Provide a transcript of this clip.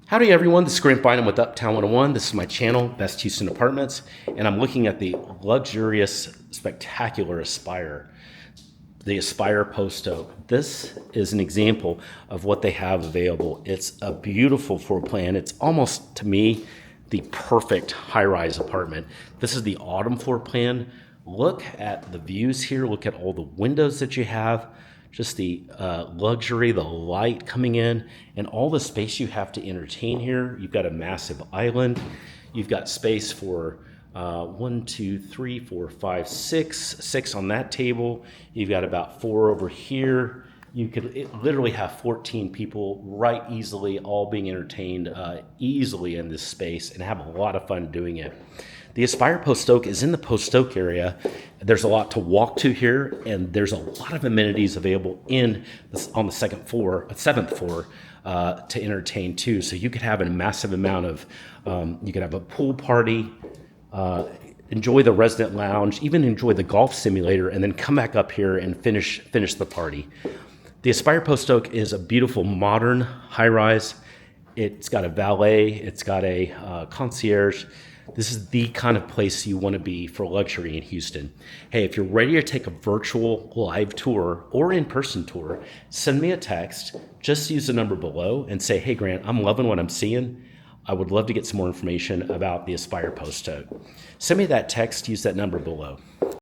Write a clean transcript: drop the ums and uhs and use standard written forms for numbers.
Howdy everyone, this is Grant Bynum with Uptown 101. This is my channel, Best Houston Apartments, and I'm looking at the luxurious, spectacular Aspire, the Aspire Post Oak. This is an example of what they have available. It's a beautiful floor plan. It's almost, to me, the perfect high-rise apartment. This is the autumn floor plan. Look at the views here. Look at all the windows that you have. Just the luxury, the light coming in, and all the space you have to entertain here. You've got a massive island. You've got space for 1, 2, 3, 4, 5, 6 on that table. You've got about 4 over here. You could literally have 14 people right easily, all being entertained easily in this space and have a lot of fun doing it. The Aspire Post Oak is in the Post Oak area. There's a lot to walk to here, and there's a lot of amenities available on the seventh floor to entertain too. So you could have a massive amount of, you could have a pool party, enjoy the resident lounge, even enjoy the golf simulator, and then come back up here and finish the party. The Aspire Post Oak is a beautiful modern high-rise. It's got a valet, it's got a concierge. This is the kind of place you want to be for luxury in Houston. Hey, if you're ready to take a virtual live tour or in-person tour, send me a text. Just use the number below and say, hey, Grant, I'm loving what I'm seeing. I would love to get some more information about the Aspire Post Oak. Send me that text, use that number below.